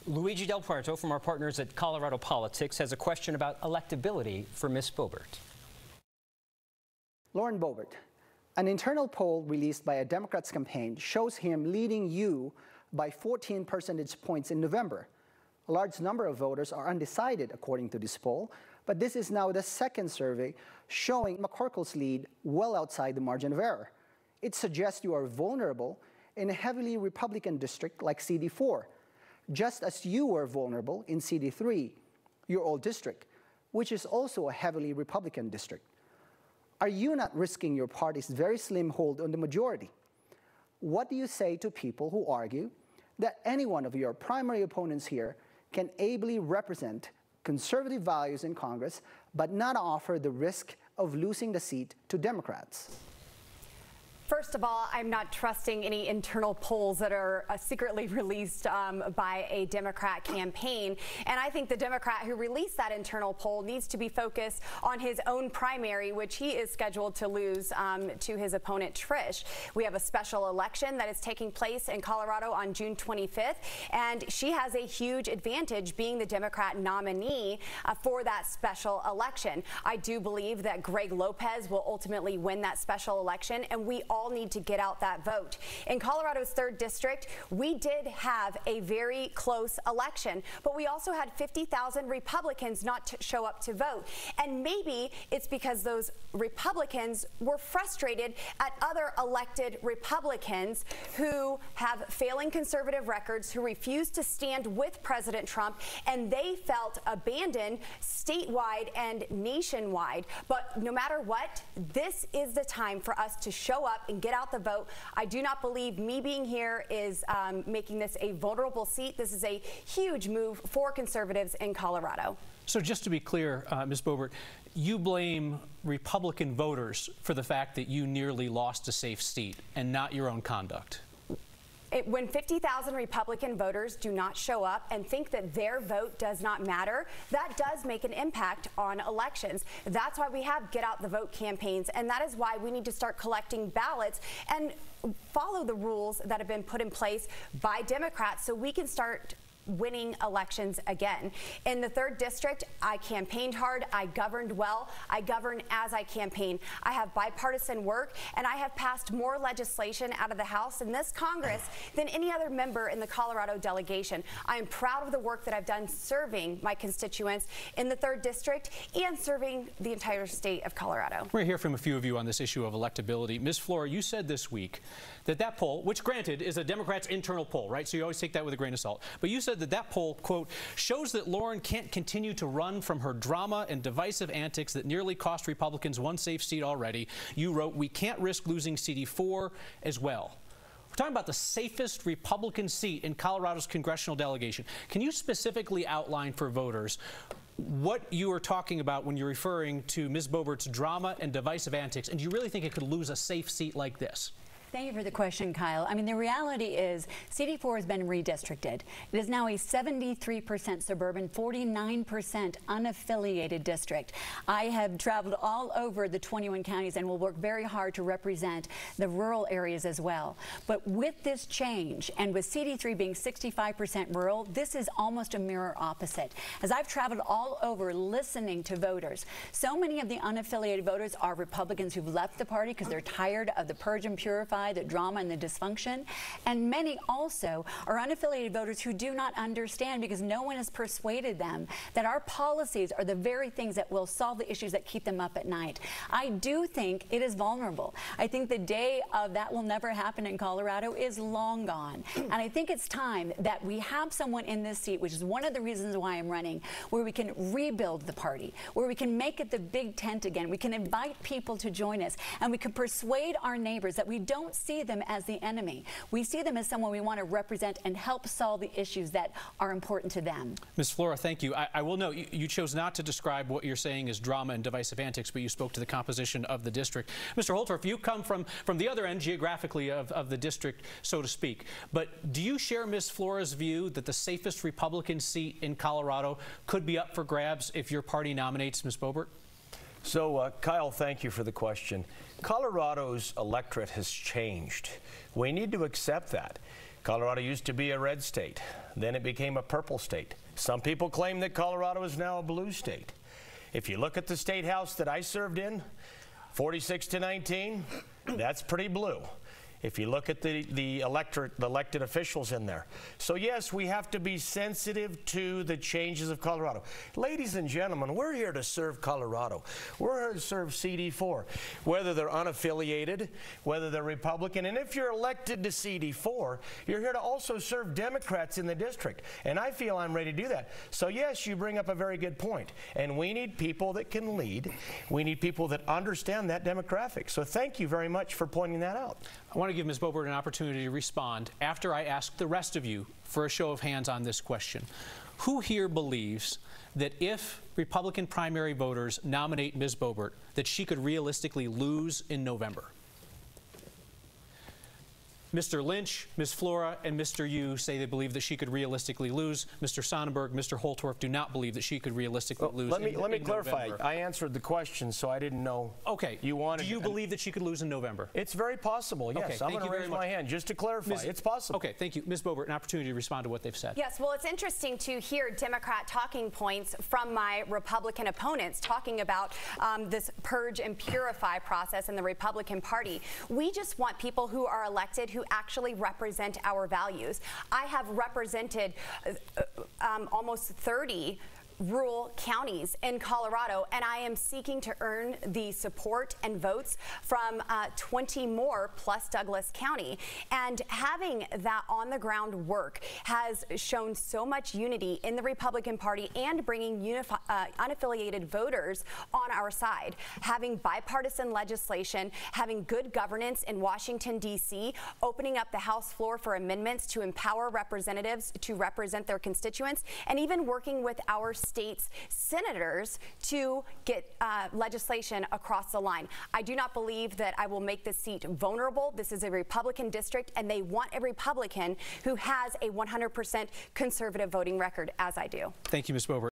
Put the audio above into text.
Luigi Del Puerto from our partners at Colorado Politics has a question about electability for Ms. Boebert. Lauren Boebert, an internal poll released by a Democrat's campaign shows him leading you by 14 percentage points in November. A large number of voters are undecided, according to this poll, but this is now the second survey showing McCorkle's lead well outside the margin of error. It suggests you are vulnerable in a heavily Republican district like CD4, just as you were vulnerable in CD3, your old district, which is also a heavily Republican district. Are you not risking your party's very slim hold on the majority? What do you say to people who argue that any one of your primary opponents here can ably represent conservative values in Congress, but not offer the risk of losing the seat to Democrats? First of all, I'm not trusting any internal polls that are secretly released by a Democrat campaign. And I think the Democrat who released that internal poll needs to be focused on his own primary, which he is scheduled to lose to his opponent, Trish. We have a special election that is taking place in Colorado on June 25th, and she has a huge advantage being the Democrat nominee for that special election. I do believe that Greg Lopez will ultimately win that special election, and we all need to get out that vote. In Colorado's 3rd district, we did have a very close election, but we also had 50,000 Republicans not show up to vote. And maybe it's because those Republicans were frustrated at other elected Republicans who have failing conservative records, who refuse to stand with President Trump, and they felt abandoned statewide and nationwide. But no matter what, this is the time for us to show up and get out the vote. I do not believe me being here is making this a vulnerable seat. This is a huge move for conservatives in Colorado. So just to be clear, Ms. Boebert, you blame Republican voters for the fact that you nearly lost a safe seat and not your own conduct. When 50,000 Republican voters do not show up and think that their vote does not matter, that does make an impact on elections. That's why we have get out the vote campaigns, and that is why we need to start collecting ballots and follow the rules that have been put in place by Democrats so we can start winning elections again. In the 3rd district, I campaigned hard, I governed well, I govern as I campaign. I have bipartisan work, and I have passed more legislation out of the House in this Congress than any other member in the Colorado delegation. I am proud of the work that I've done serving my constituents in the 3rd district and serving the entire state of Colorado. We're going to hear from a few of you on this issue of electability. Ms. Flora, you said this week that poll, which granted is a Democrat's internal poll, right? So you always take that with a grain of salt. But you said that poll, quote, shows that Lauren can't continue to run from her drama and divisive antics that nearly cost Republicans one safe seat already. You wrote, we can't risk losing CD4 as well. We're talking about the safest Republican seat in Colorado's congressional delegation. Can you specifically outline for voters what you are talking about when you're referring to Ms. Boebert's drama and divisive antics? And do you really think it could lose a safe seat like this? Thank you for the question, Kyle. I mean, the reality is CD4 has been redistricted. It is now a 73% suburban, 49% unaffiliated district. I have traveled all over the 21 counties and will work very hard to represent the rural areas as well. But with this change, and with CD3 being 65% rural, this is almost a mirror opposite. As I've traveled all over listening to voters, so many of the unaffiliated voters are Republicans who've left the party because they're tired of the purge and purify, the drama and the dysfunction. And many also are unaffiliated voters who do not understand, because no one has persuaded them that our policies are the very things that will solve the issues that keep them up at night. I do think it is vulnerable. I think the day of that will never happen in Colorado is long gone. And I think it's time that we have someone in this seat, which is one of the reasons why I'm running, where we can rebuild the party, where we can make it the big tent again. We can invite people to join us, and we can persuade our neighbors that we don't see them as the enemy. We see them as someone we want to represent and help solve the issues that are important to them. Ms. Flora, thank you. I will note you chose not to describe what you're saying as drama and divisive antics, but you spoke to the composition of the district. Mr. Holtorf, you come from the other end geographically of the district, so to speak. But do you share Ms. Flora's view that the safest Republican seat in Colorado could be up for grabs if your party nominates Ms. Boebert? So, Kyle, thank you for the question. Colorado's electorate has changed. We need to accept that. Colorado used to be a red state. Then it became a purple state. Some people claim that Colorado is now a blue state. If you look at the state house that I served in, 46 to 19, that's pretty blue. If you look at the elected officials in there. So yes, we have to be sensitive to the changes of Colorado. Ladies and gentlemen, we're here to serve Colorado. We're here to serve CD4, whether they're unaffiliated, whether they're Republican. And if you're elected to CD4, you're here to also serve Democrats in the district. And I feel I'm ready to do that. So yes, you bring up a very good point. And we need people that can lead. We need people that understand that demographic. So thank you very much for pointing that out. I want to give Ms. Boebert an opportunity to respond after I ask the rest of you for a show of hands on this question. Who here believes that if Republican primary voters nominate Ms. Boebert, that she could realistically lose in November? Mr. Lynch, Ms. Flora, and Mr. Yu say they believe that she could realistically lose. Mr. Sonnenberg, Mr. Holtorf do not believe that she could realistically lose. Let me clarify. November. I answered the question, so I didn't know. Okay. You wanted. Do you believe that she could lose in November? It's very possible. Yes. Okay, I'm going to raise my hand just to clarify. It's possible. Okay. Thank you, Ms. Boebert. An opportunity to respond to what they've said. Yes. Well, it's interesting to hear Democrat talking points from my Republican opponents talking about this purge and purify process in the Republican Party. We just want people who are elected who actually represent our values. I have represented almost 30 rural counties in Colorado, and I am seeking to earn the support and votes from 20 more plus Douglas County. And having that on the ground work has shown so much unity in the Republican Party and bringing unaffiliated voters on our side. Having bipartisan legislation, having good governance in Washington, D.C., opening up the House floor for amendments to empower representatives to represent their constituents, and even working with our state's senators to get legislation across the line. I do not believe that I will make this seat vulnerable. This is a Republican district, and they want a Republican who has a 100% conservative voting record, as I do. Thank you, Ms. Boebert.